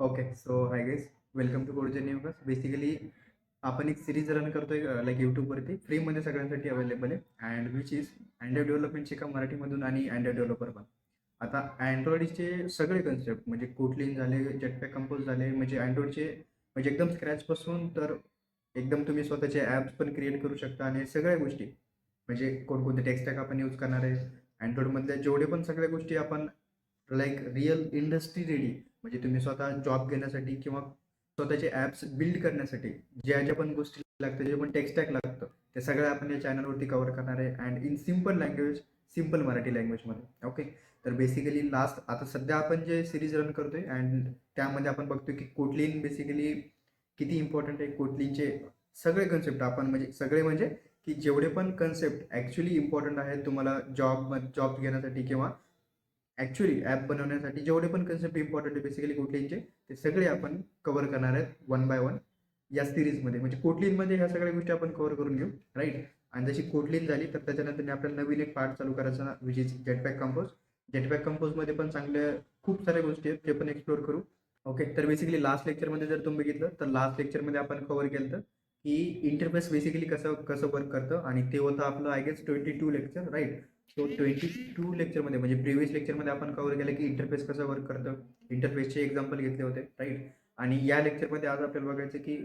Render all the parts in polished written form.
Okay. So hi guys, welcome to code journey युगस. Basically आपण एक सिरीज रन करतोय लाईक यूट्यूबवरती फ्रीमध्ये सगळ्यांसाठी अवेलेबल आहे and which is Android development शिका मराठीमधून आणि अँड्रॉइड डेव्हलपर पण. आता अँड्रॉइडचे सगळे कन्सेप्ट म्हणजे कोटलिन झाले, जेटपॅक कंपोज झाले, म्हणजे अँड्रॉइडचे म्हणजे एकदम स्क्रॅचपासून तर एकदम तुम्ही स्वतःचे ॲप्स पण क्रिएट करू शकता आणि सगळ्या गोष्टी म्हणजे कोणकोणते टेक्स्टॅक आपण यूज करणार आहे. अँड्रॉइडमधल्या जेवढे पण सगळ्या गोष्टी आपण लाईक रिअल इंडस्ट्री रेडी म्हणजे तुम्ही स्वतः जॉब घेण्यासाठी किंवा स्वतःचे ॲप्स बिल्ड करण्यासाठी ज्या ज्या पण गोष्टी लागतात, जे पण टेक्स्टॅक लागतं, ते सगळं आपण या चॅनलवरती कव्हर करणार आहे and in simple language, simple Marathi लँग्वेजमध्ये. ओके. तर बेसिकली लास्ट आता सध्या आपण जे सिरीज रन करतोय अँड त्यामध्ये आपण बघतोय की कोटलिन बेसिकली किती इम्पॉर्टंट आहे. कोटलिनचे सगळे कन्सेप्ट आपण म्हणजे सगळे म्हणजे की जेवढे पण कन्सेप्ट ॲक्च्युली इम्पॉर्टंट आहेत तुम्हाला जॉब घेण्यासाठी किंवा ॲक्च्युअली ॲप बनवण्यासाठी जेवढे पण कन्सेप्ट इम्पॉर्टंट आहे बेसिकली कोटलिनचे, ते सगळे आपण कव्हर करणार आहेत वन बाय वन या सिरीजमध्ये. म्हणजे कोटलिनमध्ये ह्या सगळ्या गोष्टी आपण कव्हर करून घेऊ, राईट. आणि जशी कोटलिन झाली तर त्याच्यानंतर आपल्याला नवीन एक पार्ट चालू करायचा विच इज जेटपॅक कंपोज. जेटपॅक कंपोजमध्ये पण चांगल्या खूप साऱ्या गोष्टी आहेत, ते पण एक्सप्लोर करू. ओके. तर बेसिकली लास्ट लेक्चरमध्ये जर तुम्ही बघितलं तर लास्ट लेक्चरमध्ये आपण कव्हर केलं होतं की इंटरफेस बेसिकली कसं कसं वर्क करतं आणि ते होतं आपलं I guess 22 lecture, right. So 22 लेक्चरमध्ये म्हणजे प्रिव्हियस लेक्चरमध्ये आपण कव्हर केलं की इंटरफेस कसं वर्क करतं, इंटरफेसचे एक्झाम्पल घेतले होते, राईट. आणि या लेक्चरमध्ये आज आपल्याला बघायचं की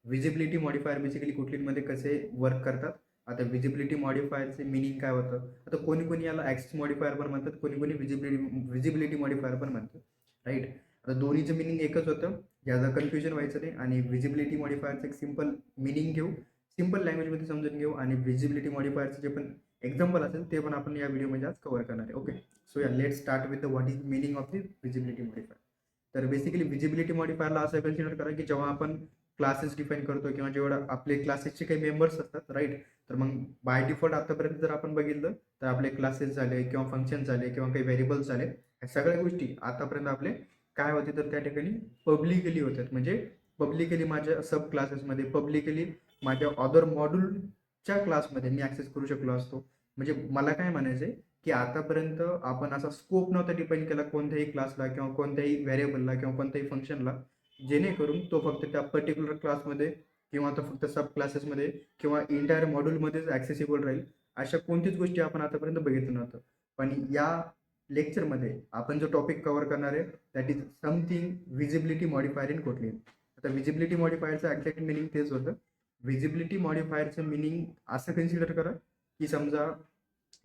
व्हिजिबिलिटी मॉडिफायर बेसिकली कोटलिनमध्ये कसे वर्क करतात. आता व्हिजिबिलिटी मॉडिफायरचे मिनिंग काय होतं, आता कोणी कोणी याला ॲक्सेस मॉडिफायर पण म्हणतात, कोणी कोणी व्हिजिबिलिटी मॉडिफायर पण म्हणतात, राईट. आता दोन्हीचं मिनिंग एकच होतं, याचं कन्फ्युजन व्हायचं नाही. आणि व्हिजिबिलिटी मॉडिफायरचं एक सिम्पल मिनिंग घेऊ, सिम्पल लँग्वेजमध्ये समजून घेऊ आणि व्हिजिबिलिटी मॉडिफायरचं जे पण एक्झाम्पल असेल ते पण आपण या व्हिडिओमध्ये आज कव्हर करणार आहे. ओके. सो या let start with the what is meaning of the visibility modifier. तर बेसिकली व्हिजिबिलिटी मॉडिफायरला असं कन्सिडर करा की जेव्हा आपण क्लासेस डिफाईन करतो किंवा जेवढा आपले क्लासेसचे काही मेंबर्स असतात, राईट. तर मग बाय डिफॉल्ट आतापर्यंत जर आपण बघितलं तर आपले क्लासेस झाले किंवा फंक्शन झाले किंवा काही व्हेरिएबल्स झाले, ह्या सगळ्या गोष्टी आतापर्यंत आपले काय होते तर त्या ठिकाणी पब्लिकली होतात. म्हणजे पब्लिकली माझ्या सब क्लासेसमध्ये, पब्लिकली माझ्या अदर मॉड्यूलच्या क्लासमध्ये मी ॲक्सेस करू शकलो असतो. म्हणजे मला काय म्हणायचं आहे की आतापर्यंत आपण असा स्कोप नव्हता डिफाईन केला कोणत्याही क्लासला किंवा कोणत्याही व्हेरिएबलला किंवा कोणत्याही फंक्शनला, जेणेकरून तो फक्त त्या पर्टिक्युलर क्लासमध्ये किंवा तो फक्त सब क्लासेसमध्ये किंवा इंटायर मॉड्यूलमध्येच ॲक्सेसिबल राहील. अशा कोणतीच गोष्टी आपण आतापर्यंत बघितलं नव्हतं. पण या लेक्चरमध्ये आपण जो टॉपिक कव्हर करणार आहे that is something visibility modifier in Kotlin. आता व्हिजिबिलिटी मॉडिफायरचं एक्झॅक्ट मिनिंग तेच होतं. व्हिजिबिलिटी मॉडिफायरचं मिनिंग असं कन्सिडर करा की समजा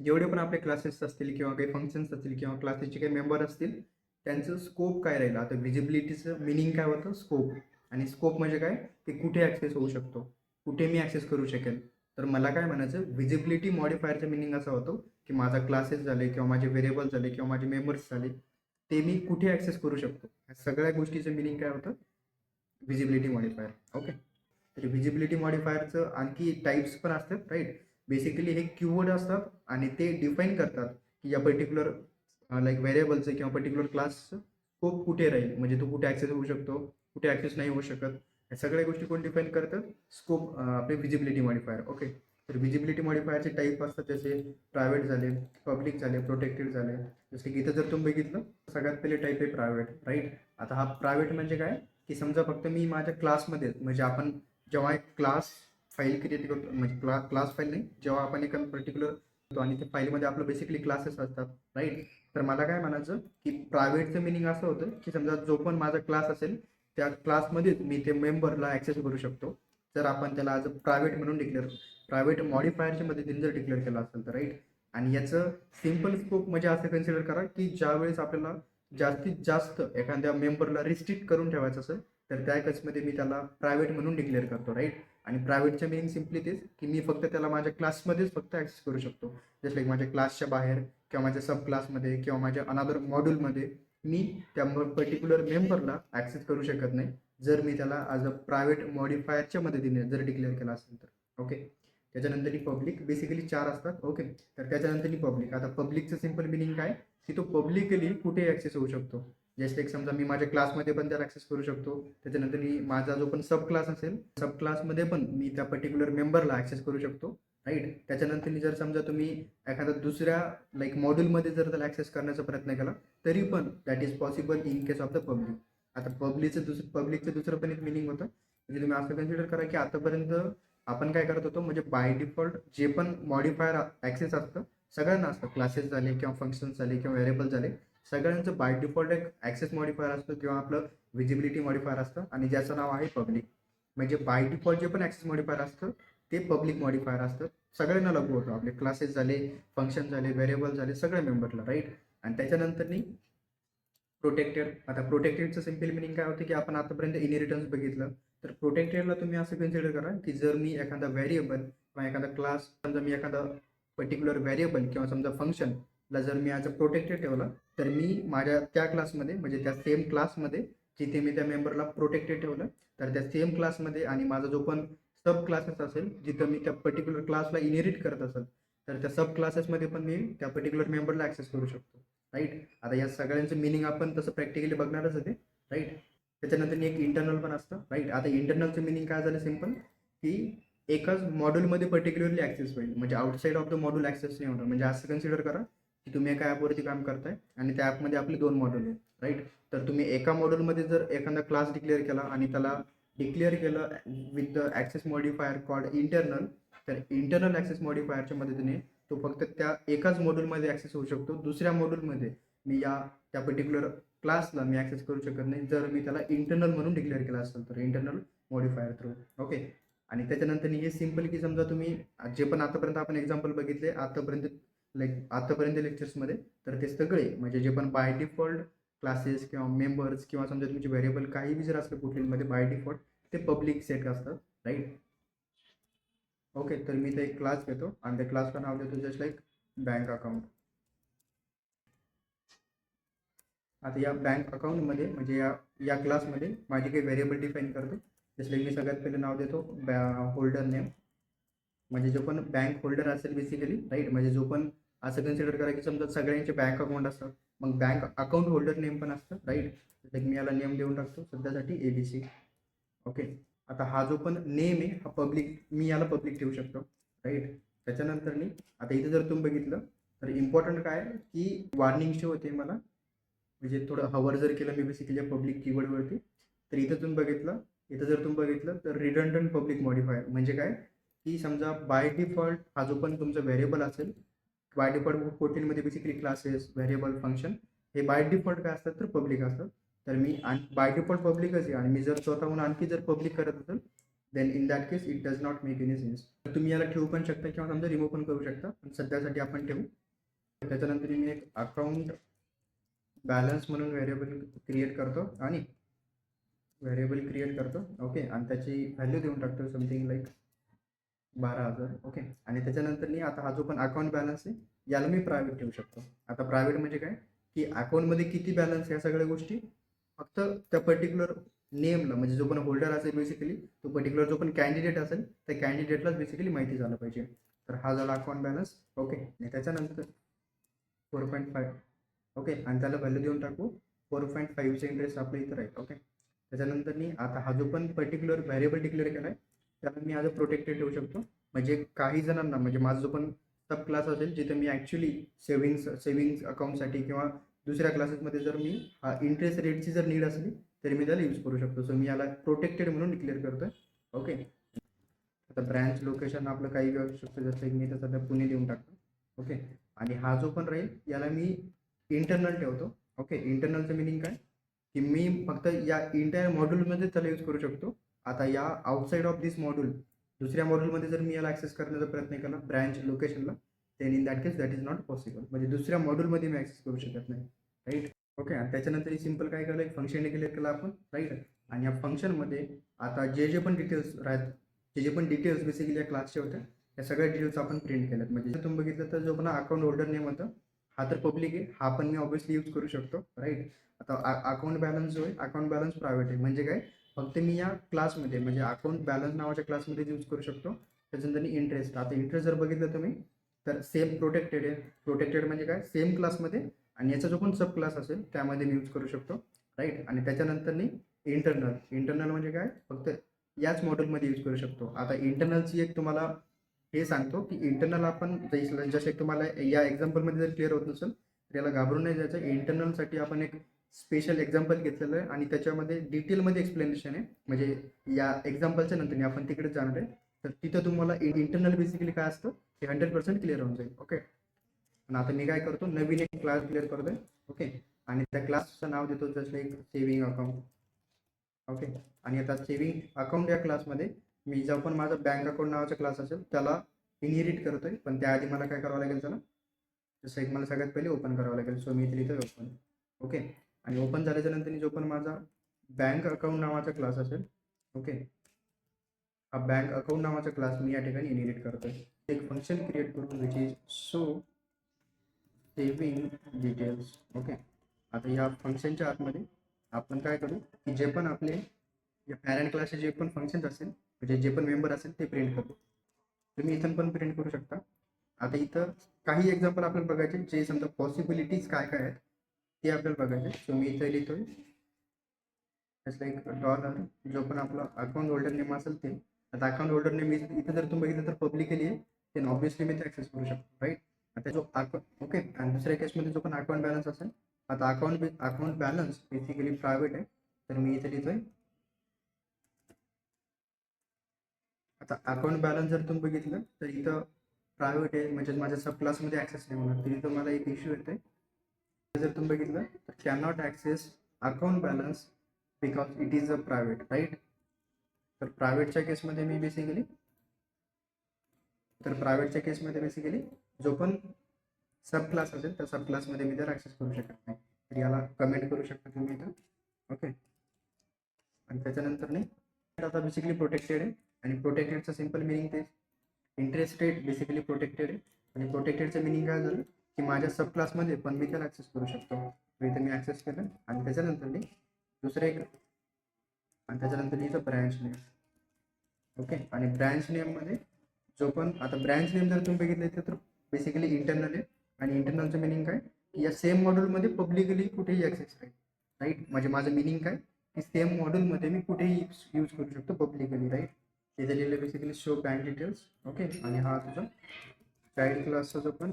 जेवढे पण आपले क्लासेस असतील किंवा काही फंक्शन्स असतील किंवा क्लासेसचे काही मेंबर असतील, त्यांचं स्कोप काय राहील. आता व्हिजिबिलिटीचं मिनिंग काय होतं, स्कोप. आणि स्कोप म्हणजे काय, ते कुठे ॲक्सेस होऊ शकतो, कुठे मी ॲक्सेस करू शकेल. तर मला काय म्हणायचं, व्हिजिबिलिटी मॉडिफायरचं मिनिंग असा होतो की माझा क्लासेस झाले किंवा माझे व्हेरिएबल झाले किंवा माझे मेंबर्स झाले, ते मी कुठे ॲक्सेस करू शकतो. ह्या सगळ्या गोष्टीचं मिनिंग काय होतं, व्हिजिबिलिटी मॉडिफायर. ओके. तर व्हिजिबिलिटी मॉडिफायरचं आणखी टाईप्स पण असतात, राईट. बेसिकली हे कीवर्ड असतात आणि ते डिफाईन करतात की या पर्टिक्युलर लाईक व्हेरिएबलचं किंवा पर्टिक्युलर क्लासचं स्कोप कुठे राहील, म्हणजे तो कुठे ॲक्सेस होऊ शकतो, कुठे ॲक्सेस नाही होऊ शकत. या सगळ्या गोष्टी कोण डिफाईन करतात, स्कोप आपले व्हिजिबिलिटी मॉडिफायर. ओके. तर व्हिजिबिलिटी मॉडिफायरचे टाईप असतात जसे प्रायव्हेट झाले, पब्लिक झाले, प्रोटेक्टेड झाले. जसं की इथं जर तुम्ही बघितलं सगळ्यात पहिले टाईप आहे प्रायव्हेट, राईट. आता हा प्रायव्हेट म्हणजे काय की समजा फक्त मी माझ्या क्लासमध्ये म्हणजे आपण जेव्हा एक क्लास फाईल क्रिएट करतो म्हणजे क्लास फाईल नाही, जेव्हा आपण एका पर्टिक्युलर आणि त्या फाईलमध्ये आपलं बेसिकली क्लासेस असतात, राईट. तर मला काय म्हणायचं की प्रायव्हेटचं मिनिंग असं होतं की समजा जो पण माझा क्लास असेल त्या क्लासमध्येच मी ते मेंबरला ॲक्सेस करू शकतो जर आपण त्याला ॲज अ प्रायव्हेट म्हणून प्रायव्हेट मॉडिफायरच्या मदतीने जर डिक्लेअर केलं असेल तर, राईट. आणि याचं सिम्पल स्कोप म्हणजे असं कन्सिडर करा की ज्यावेळेस आपल्याला जास्तीत जास्त एखाद्या मेंबरला रिस्ट्रिक्ट करून ठेवायचं असेल तर त्या केसमध्ये मी त्याला प्रायव्हेट म्हणून डिक्लेअर करतो, राईट. आणि प्रायव्हेटचं मिनिंग सिम्पली तेच की मी फक्त त्याला माझ्या क्लासमध्येच फक्त ॲक्सेस करू शकतो. जसं लाईक माझ्या क्लासच्या बाहेर किंवा माझ्या सब क्लासमध्ये किंवा माझ्या अनादर मॉड्यूलमध्ये मी त्या पर्टिक्युलर मेंबरला ॲक्सेस करू शकत नाही जर मी त्याला ॲज अ प्रायव्हेट मॉडिफायरच्या मदतीने जर डिक्लेअर केला असेल तर. ओके. त्याच्यानंतर पब्लिक बेसिकली 4 असतात. ओके. तर त्याच्यानंतर पब्लिक. आता पब्लिकचं सिम्पल मिनिंग काय की तो पब्लिकली कुठे ॲक्सेस होऊ शकतो. जस्ट एक समजा मी माझ्या क्लासमध्ये पण त्याला ॲक्सेस करू शकतो. त्याच्यानंतर मी माझा जो पण सब क्लास असेल, सब क्लासमध्ये पण मी त्या पर्टिक्युलर मेंबरला ॲक्सेस करू शकतो, राईट. त्याच्यानंतर जर समजा तुम्ही एखाद्या दुसऱ्या लाईक मॉड्यूलमध्ये जर त्याला ॲक्सेस करण्याचा प्रयत्न केला तरी पण that is possible in case of the public. आता पब्लिकचं दुसरं पण एक मिनिंग होतं, म्हणजे तुम्ही असं कन्सिडर करा की आतापर्यंत आपण काय करत होतो, म्हणजे बाय डिफॉल्ट जे पण मॉडिफायर ॲक्सेस असतं सगळ्यांना असतं, क्लासेस झाले किंवा फंक्शन्स झाले किंवा व्हेरिएबल झाले, सगळ्यांचं बाय डिफॉल्ट एक ॲक्सेस मॉडिफायर असतं किंवा आपलं विजिबिलिटी मॉडिफायर असतं आणि ज्याचं नाव आहे पब्लिक. म्हणजे बाय डिफॉल्ट जे पण ॲक्सेस मॉडिफायर असतं ते पब्लिक मॉडिफायर असतं, सगळ्यांना लागू होतं. आपले क्लासेस झाले, फंक्शन झाले, व्हेरिएबल झाले, सगळ्या मेंबरला, राईट. आणि त्याच्यानंतर प्रोटेक्टेड. आता प्रोटेक्टेडचं सिम्पल मिनिंग काय होतं की आपण आतापर्यंत इनहेरिटन्स बघितलं, तर प्रोटेक्टेडला तुम्ही असं कन्सिडर करा की जर मी एखादा व्हेरिएबल किंवा एखादा क्लास, समजा मी एखादा पर्टिक्युलर व्हेरिएबल किंवा समजा फंक्शनला जर मी ॲज अ प्रोटेक्टेड ठेवला, तर मी माझ्या त्या क्लासमध्ये, म्हणजे त्या सेम क्लासमध्ये जिथे मी त्या मेंबरला प्रोटेक्टेड ठेवलं, तर त्या सेम क्लासमध्ये आणि माझा जो पण सब क्लासेस असेल जिथं मी त्या पर्टिक्युलर क्लासला इनहेरिट करत असेल, तर त्या सब क्लासेसमध्ये पण मी त्या पर्टिक्युलर मेंबरला ॲक्सेस करू शकतो, राईट. आता या सगळ्यांचं मिनिंग आपण तसं प्रॅक्टिकली बघणारच होते, राईट. त्याच्यानंतर एक इंटरनल पण असतं, राईट. आता इंटरनलचं मिनिंग काय झालं, सिम्पल, की एकाच मॉड्यूलमध्ये पर्टिक्युलरली ॲक्सेस होईल, म्हणजे outside of the module access नाही होणार. म्हणजे असं कन्सिडर करा की तुम्ही एका ॲपवरती काम करताय आणि त्या ॲपमध्ये आपले 2 मॉड्यूल आहेत, राईट. तर तुम्ही एका मॉड्यूलमध्ये जर एखादा क्लास डिक्लेअर केला आणि त्याला डिक्लेअर केलं with the access modifier called internal, तर इंटरनल ॲक्सेस मॉडिफायरच्या मदतीने तो फक्त त्या एकाच मॉड्यूलमध्ये ॲक्सेस होऊ शकतो. दुसऱ्या मॉड्यूलमध्ये मी त्या पर्टिक्युलर क्लासला मी ॲक्सेस करू शकत नाही जर मी त्याला इंटरनल म्हणून डिक्लेअर केला असेल तर, इंटरनल मॉडिफायर थ्रू, ओके. आणि त्याच्यानंतर हे सिम्पल की समजा तुम्ही जे पण आतापर्यंत आपण एक्झाम्पल बघितले आतापर्यंत लेक्चर्समध्ये, तर ते सगळे म्हणजे जे पण बाय डिफॉल्ट क्लासेस किंवा मेंबर्स किंवा समजा तुमचे व्हेरिएबल काही बी जर असलं कुठलीमध्ये बाय डिफॉल्ट, ते पब्लिक सेट असतात, राईट. ओके, तर मी ते एक क्लास घेतो आणि त्या क्लासला नाव देतो जस्ट लाईक बँक अकाउंट. आता या बँक अकाउंटमध्ये म्हणजे या क्लासमध्ये माझी काही व्हेरिएबल डिफाईन करतो. जसं मी सगळ्यात पहिले नाव देतो होल्डर नेम, म्हणजे जो पण बँक होल्डर असेल बेसिकली, राईट. म्हणजे जो पण असं कन्सिडर करा की समजा सगळ्यांचे बँक अकाउंट असतात, मग बँक अकाउंट होल्डर नेम पण असतं, राईट. जसं मी याला नेम देऊन टाकतो सध्यासाठी ABC, ओके. आता हा जो पण नेम आहे हा पब्लिक, मी याला पब्लिक ठेवू शकतो, राईट. त्याच्यानंतर आता इथे जर तुम्ही बघितलं तर इम्पॉर्टंट काय की वॉर्निंग शो होते मला, म्हणजे थोडं हवर जर केलं मी बेसिकली पब्लिक कीवर्डवरती, तर इथं जर तुम्ही बघितलं तर रिडंडंट पब्लिक मॉडिफायर म्हणजे काय, की समजा बाय डिफॉल्ट हा जो पण तुमचा व्हेरिएबल असेल, बाय डिफॉल्ट 14मध्ये बेसिकली क्लासेस, व्हेरिएबल, फंक्शन हे बाय डिफॉल्ट काय असतात तर पब्लिक असतात. तर मी बाय डिफॉल्ट पब्लिकच आहे आणि मी जर स्वतःहून आणखी जर पब्लिक करत असेल, then in that case it does not make any sense. तर तुम्ही याला ठेवू पण शकता किंवा समजा रिमूव्ह पण करू शकता, पण सध्यासाठी आपण ठेवू. त्याच्यानंतर मी एक अकाउंट बॅलन्स म्हणून व्हेरिएबल क्रिएट करतो ओके. आणि त्याची व्हॅल्यू देऊन टाकतो समथिंग लाईक 12,000, ओके. आणि त्याच्यानंतर आता हा जो पण अकाउंट बॅलन्स आहे याला मी प्रायव्हेट ठेवू शकतो. आता प्रायव्हेट म्हणजे काय की अकाउंटमध्ये किती बॅलन्स या सगळ्या गोष्टी फक्त त्या पर्टिक्युलर नेमला, म्हणजे जो पण होल्डर असेल बेसिकली, तो पर्टिक्युलर जो पण कॅन्डिडेट असेल त्या कॅन्डिडेटलाच बेसिकली माहिती झालं पाहिजे. तर हा झाला अकाउंट बॅलन्स, ओके. आणि त्याच्यानंतर 4.5, ओके. आणि त्याला व्हॅल्यू देऊन टाकू 4.5चे इंटरेस्ट आपल्या इथं राहील, ओके. त्याच्यानंतर आता हा जो पण पर्टिक्युलर व्हेरिएबल डिक्लेअर केला आहे त्याला मी ॲज अ प्रोटेक्टेड ठेवू शकतो. म्हणजे काही जणांना, म्हणजे माझा जो पण सब क्लास असेल जिथे मी ॲक्च्युली सेव्हिंग्स अकाउंटसाठी किंवा दुसऱ्या क्लासेसमध्ये जर मी इंटरेस्ट रेटची जर नीड असली तरी मी त्याला यूज करू शकतो. सो मी याला प्रोटेक्टेड म्हणून डिक्लेअर करतो, ओके. आता ब्रँच लोकेशन आपलं काही बी असू शकतं, जसं की मी तर सध्या पुणे देऊन टाकतो, ओके. आणि हा जो पण राहील याला मी इंटरनल ठेवतो, ओके. इंटरनलचं मिनिंग काय की मी फक्त या इंटायर मॉड्यूलमध्ये त्याला यूज करू शकतो. आता या आउटसाईड ऑफ दिस मॉड्यूल दुसऱ्या मॉड्यूलमध्ये जर मी याला ॲक्सेस करण्याचा प्रयत्न केला ब्रँच लोकेशनला, then in that case that is not possible. म्हणजे दुसऱ्या मॉड्यूलमध्ये मी ॲक्सेस करू शकत नाही, राईट. ओके. आणि त्याच्यानंतर सिम्पल काय केलं, एक फंक्शन डिक्लेअर केलं आपण, राईट. आणि या फंक्शनमध्ये आता जे पण डिटेल्स राहत, जे पण डिटेल्स बेसिकली या क्लासचे होत्या या सगळ्या डिटेल्स आपण प्रिंट केल्यात. म्हणजे तुम्ही बघितलं तर जो पण अकाउंट होल्डर नेम होतं हा तर पब्लिक आहे, हा पण मी ऑब्विसली यूज करू शकतो, राईट. आता अकाउंट बॅलन्स जो आहे, अकाउंट बॅलन्स प्रायव्हेट आहे. म्हणजे काय, फक्त मी या क्लासमध्ये म्हणजे अकाउंट बॅलन्स नावाच्या क्लासमध्ये यूज करू शकतो. त्याच्यानंतर इंटरेस्ट, आता इंटरेस्ट जर बघितलं तुम्ही तर सेम प्रोटेक्टेड आहे. प्रोटेक्टेड म्हणजे काय, सेम क्लासमध्ये आणि याचा जो पण सब क्लास असेल त्यामध्ये मी यूज करू शकतो, राईट. आणि त्याच्यानंतर इंटरनल म्हणजे काय, फक्त याच मॉड्यूलमध्ये यूज करू शकतो. आता इंटरनलची एक तुम्हाला हे सांगतो की इंटरनल आपण जसे तुम्हाला या एक्झाम्पलमध्ये जर क्लिअर होत नसेल तर याला घाबरून नाही जायचं. इंटरनलसाठी आपण एक स्पेशल एक्झाम्पल घेतलेलं आहे आणि त्याच्यामध्ये डिटेलमध्ये एक्सप्लेनेशन आहे. म्हणजे या एक्झाम्पलच्या नंतर आपण तिकडे जाणार आहे, तर तिथं तुम्हाला इंटरनल बेसिकली काय असतं हे 100% क्लिअर होऊन जाईल. ओके. आणि आता मी काय करतो, नवीन एक क्लास क्लिअर करतोय. ओके. आणि त्या क्लासचं नाव देतो जसं एक सेव्हिंग अकाउंट. ओके. आणि आता सेव्हिंग अकाउंट या क्लासमध्ये मी जो पण माझा बँक अकाउंट नावाचा क्लास असेल त्याला इनहेरिट करतोय, पण त्याआधी मला काय करावं लागेल, त्याला जसं एक मला सगळ्यात पहिले ओपन करावं लागेल. सो मी इथे ओपन. ओके. आणि ओपन झाल्याच्या नंतर जो पण माझा बँक अकाउंट नावाचा क्लास असेल, ओके, हा बँक अकाउंट नावाचा क्लास मी या ठिकाणी इनहेरिट करतोय. एक फंक्शन क्रिएट करू which is show saving details. Okay. आता या फंक्शनच्या आतमध्ये आपण काय करू की जे पण आपले या पॅरेंट क्लासचे जे पण फंक्शन्स असेल, म्हणजे जे पण मेंबर असेल ते प्रिंट करू. तुम्ही इथून पण प्रिंट करू शकता. आता इथं काही एक्झाम्पल आपल्याला बघायचे, जे समजा पॉसिबिलिटीज काय काय आहेत ते आपल्याला बघायचे. सो मी इथं लिहितोय जसं एक डॉलर, जो पण आपला अकाउंट होल्डर नेम असेल ते. आता अकाउंट होल्डर नेम इथं जर तुम्ही बघितलं तर पब्लिकली आहे, ते ऑब्विसली मी ते ॲक्सेस करू शकतो, राईट. आता जो अकाउंट, ओके. आणि दुसऱ्या केसमध्ये जो पण अकाउंट बॅलन्स असेल, आता अकाउंट बॅलन्स बेसिकली प्रायव्हेट आहे, तर मी इथे लिहितोय. आता अकाउंट बॅलन्स जर तुम्ही बघितलं तर इथं प्रायव्हेट आहे, म्हणजे माझ्या सब क्लासमध्ये ॲक्सेस नाही होणार. तर इथं मला एक इश्यू येते. जर तुम्ही बघितलं तर cannot access account balance because it is a private, right. तर प्रायव्हेटच्या केसमध्ये मी बेसिकली जो पण सब क्लास असेल त्या सब क्लासमध्ये मी त्याला ॲक्सेस करू शकत नाही. तर याला कमेंट करू शकता तुम्ही इथं. ओके. आणि त्याच्यानंतर नाही, आता बेसिकली प्रोटेक्टेड आहे. आणि प्रोटेक्टेडचं सिम्पल मिनिंग ते इंटरेस्ट रेट बेसिकली प्रोटेक्टेड आहे. आणि प्रोटेक्टेडचं मिनिंग काय झालं की माझ्या सब क्लासमध्ये पण मी त्याला ॲक्सेस करू शकतो. तर इथं मी ॲक्सेस केलं. आणि त्याच्यानंतर मी दुसरं एक, आणि त्याच्यानंतर इथं ब्रँच नेम. ओके. आणि ब्रँच नेममध्ये जो पण, आता ब्रँच नेम जर तुम्ही बघितलं तर बेसिकली इंटरनल आहे. आणि इंटरनलचं मिनिंग काय की या सेम मॉड्यूलमध्ये पब्लिकली कुठेही ॲक्सेस आहे, राईट. म्हणजे माझं मिनिंग काय की सेम मॉड्यूलमध्ये मी कुठेही यूज करू शकतो पब्लिकली, राईट. इथे लिहिलं basically show bank details. Okay. आणि हा तुझा चाइल्ड क्लासचा जो पण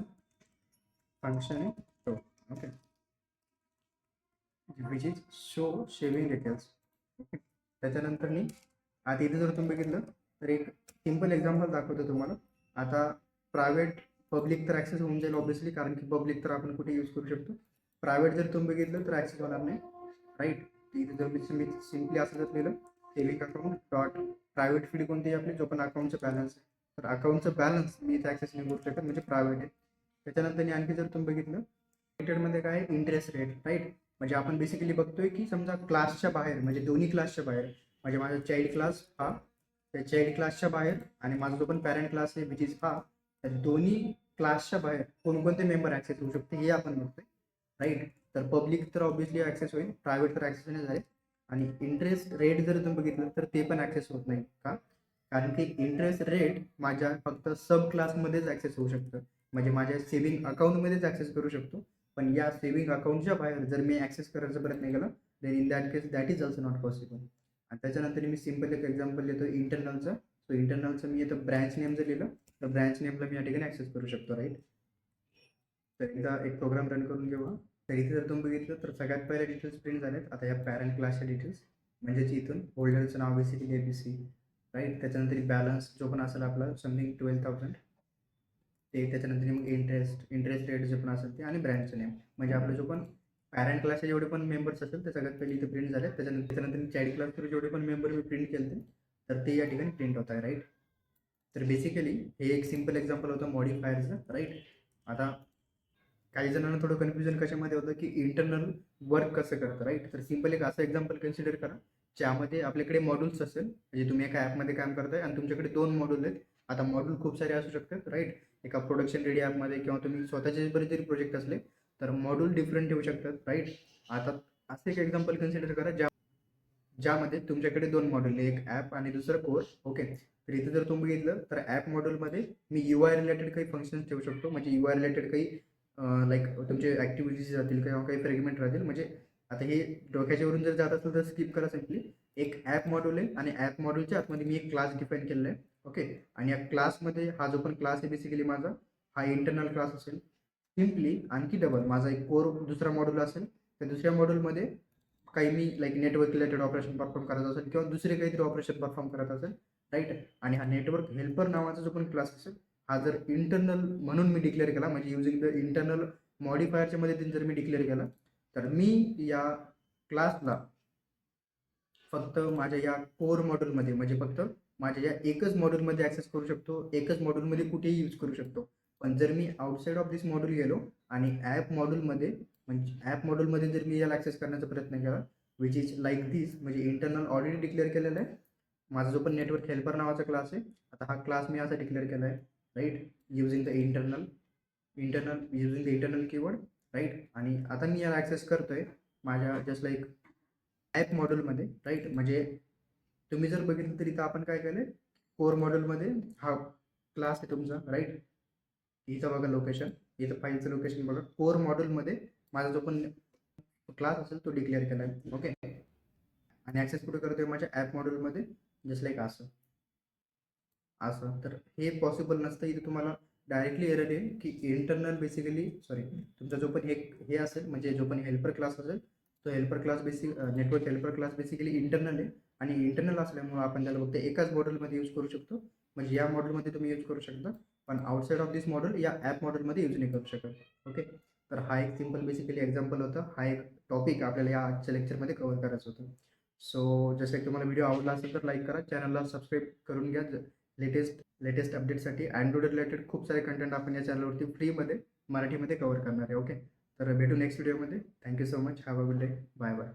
फंक्शन आहे तो. Okay. Which is show shaving details. Okay. त्याच्यानंतर मी आता इथे जर तुम्ही बघितलं तर एक सिम्पल एक्झाम्पल दाखवतो तुम्हाला. आता प्रायव्हेट पब्लिक तर ॲक्सेस होऊन जाईल ऑब्विसली, कारण की पब्लिक तर आपण कुठे यूज करू शकतो. प्रायव्हेट जर तुम्ही बघितलं तर ॲक्सेस होणार नाही, राईट. इथे जर मी सिम्पली असं जर लिहिलं saving account dot private field कोणती आपली, जो पण अकाउंटचं बॅलन्स आहे, तर अकाउंटचं बॅलन्स मी इथे ॲक्सेस नाही करू शकत, म्हणजे प्रायव्हेट आहे. त्याच्यानंतर आणखी जर तुम्ही बघितलं लिमिटेडमध्ये काय इंटरेस्ट रेट, राईट. म्हणजे आपण बेसिकली बघतोय की समजा क्लासच्या बाहेर, म्हणजे दोन्ही क्लासच्या बाहेर, म्हणजे माझा चाइल्ड क्लास हा त्या चाइल्ड क्लासच्या बाहेर आणि माझा जो पण पॅरेंट क्लास आहे विच इज हा, त्या दोन्ही क्लासच्या बाहेर कोणकोणते मेंबर ॲक्सेस होऊ शकते हे आपण बघतोय, राईट. तर पब्लिक तर ऑब्विसली ॲक्सेस होईल, प्रायव्हेट तर ॲक्सेस नाही झाले. आणि इंटरेस्ट रेट जर तुम्ही बघितलं तर ते पण ॲक्सेस होत नाही. का? कारण की इंटरेस्ट रेट माझ्या फक्त सब क्लासमध्येच ॲक्सेस होऊ शकतं, म्हणजे माझ्या सेव्हिंग अकाउंटमध्येच ॲक्सेस करू शकतो. पण या सेव्हिंग अकाउंटच्या बाहेर जर मी ॲक्सेस करायचा प्रयत्न केला then in that case that is also not possible. आणि त्याच्यानंतर मी सिम्पल एक एक्झाम्पल देतो इंटरनलचं. सो इंटरनलचं मी इथं ब्रँच नेम जर लिहिलं तर ब्रँच नेमला मी या ठिकाणी ॲक्सेस करू शकतो, राईट. तर एकदा एक प्रोग्राम रन करून घेऊ. तर इथे जर तुम्ही बघितलं तर सगळ्यात पहिले डिटेल्स प्रिंट झालेत. आता या पॅरेंट क्लासच्या डिटेल्स, म्हणजेच इथून होल्डरचं नाव बेसिकली ABC, राईट. त्याच्यानंतर बॅलन्स जो पण असेल आपला समथिंग 12,000 ते. त्याच्यानंतर मग इंटरेस्ट रेट जे पण असेल ते, आणि ब्रँचचं नेम, म्हणजे आपलं जो पण पॅरेंट क्लासचे जेवढे पण मेंबर्स असेल ते सगळ्यात पहिले इथे प्रिंट झाले. त्याच्यानंतर चाइल्ड क्लास थ्रू जेवढे पण मेंबर मी प्रिंट केले तर ते या ठिकाणी प्रिंट होत आहे, राईट. तर बेसिकली हे एक सिम्पल एक्झाम्पल होतं मॉडिफायरचं, राईट. आता काही जणांना थोडं कन्फ्युजन कशामध्ये होतं की इंटरनल वर्क कसं करतं, राईट. तर सिम्पल एक असं एक्झाम्पल कन्सिडर करा ज्यामध्ये आपल्याकडे मॉड्यूल्स असेल, म्हणजे तुम्ही एका ॲपमध्ये काम करताय आणि तुमच्याकडे 2 मॉड्यूल आहेत. आता मॉड्यूल खूप सारे असू शकतात, राईट. एका प्रोडक्शन रेडी ॲपमध्ये किंवा तुम्ही स्वतःचे बरेच जरी प्रोजेक्ट असले तर मॉड्यूल डिफरंट ठेवू शकतात, राईट. आता असं एक एक्झाम्पल कन्सिडर करा ज्यामध्ये तुमच्याकडे 2 मॉड्यूल, एक ॲप आणि दुसरं कोर्स. ओके. तर इथे जर तुम्ही बघितलं तर ॲप मॉड्यूलमध्ये मी UI रिलेटेड काही फंक्शन्स ठेवू शकतो, म्हणजे UI रिलेटेड काही लाईक तुमचे ॲक्टिव्हिटीज जातील किंवा काही फ्रेगमेंट राहतील. म्हणजे आता हे डोक्याच्यावरून जर जात असेल तर स्किप करा सिम्पली. एक ॲप मॉड्यूल आहे आणि ॲप मॉड्यूलच्या आतमध्ये मी एक क्लास डिफाईन केलेला आहे. ओके. आणि या क्लासमध्ये हा जो पण क्लास आहे बेसिकली माझा हा इंटरनल क्लास असेल. सिम्पली आणखी डबल माझा एक कोर दुसरा मॉड्यूल असेल त्या दुसऱ्या मॉड्यूलमध्ये काही मी like network related operation perform करत असेल किंवा दुसरे काहीतरी ऑपरेशन परफॉर्म करत असेल, राईट. आणि हा नेटवर्क हेल्पर नावाचा जो पण क्लास असेल, हा जर इंटरनल म्हणून मी डिक्लेअर केला, म्हणजे युजिंग द इंटरनल मॉडिफायरच्या मदतीने जर मी डिक्लेअर केला, तर मी या क्लासला फक्त माझ्या या कोर मॉड्यूलमध्ये, म्हणजे फक्त माझ्या या एकच मॉड्यूलमध्ये ॲक्सेस करू शकतो, एकच मॉड्यूलमध्ये कुठेही यूज करू शकतो. पण जर मी आउटसाईड ऑफ दिस मॉड्यूल गेलो आणि ॲप मॉड्यूलमध्ये, म्हणजे ॲप मॉड्यूलमध्ये जर मी याला ॲक्सेस करण्याचा प्रयत्न केला, विच इज लाईक दिस, म्हणजे इंटरनल ऑलरेडी डिक्लेअर केलेला आहे. माझा जो पण नेटवर्क हेल्पर नावाचा क्लास आहे, आता हा क्लास मी असा डिक्लेअर केला आहे, right, using the internal using the internal keyword, right. आणि आता मी याला ॲक्सेस करतोय माझ्या जस्ट लाईक ॲप मॉड्यूलमध्ये, राईट. म्हणजे तुम्ही जर बघितलं तर इथं आपण काय केलं, कोर मॉड्यूलमध्ये हा क्लास आहे तुमचा, राईट. इथं बघा लोकेशन, इथं फाईलचं लोकेशन बघा, कोर मॉड्यूलमध्ये माझा जो पण क्लास असेल तो डिक्लेअर केला आहे, ओके. आणि ॲक्सेस कुठे करतोय, माझ्या ॲप मॉड्यूलमध्ये, जस्ट लाईक असं असं. तर हे पॉसिबल नसतं. इथे तुम्हाला डायरेक्टली एरर येईल की इंटरनल बेसिकली, सॉरी, तुमचा जो पण हे असेल, म्हणजे जो पण हेल्पर क्लास असेल, तो helper class network helper class basically internal आहे. आणि इंटरनल असल्यामुळे आपण त्याला फक्त एकाच मॉड्यूलमध्ये यूज करू शकतो, म्हणजे या मॉड्यूलमध्ये तुम्ही यूज करू शकता, पण आउटसाईड ऑफ दिस मॉड्यूल या ॲप मॉड्यूलमध्ये यूज नाही करू शकत, ओके. तर हा एक सिम्पल बेसिकली एक्झाम्पल होता, हा एक टॉपिक आपल्याला या आजच्या लेक्चरमध्ये कव्हर करायचं होतं. सो जसं की तुम्हाला व्हिडिओ आवडला असेल तर लाईक करा, चॅनलला सबस्क्राईब करून घ्या. लेटेस्ट अपडेटसाठी अँड्रॉइड रिलेटेड खूप सारे कंटेंट आपण या चॅनलवरती फ्रीमध्ये मराठीमध्ये कव्हर करणार आहे, ओके. तर भेटू नेक्स्ट व्हिडिओमध्ये. Thank you so much. Have a good day. Bye bye.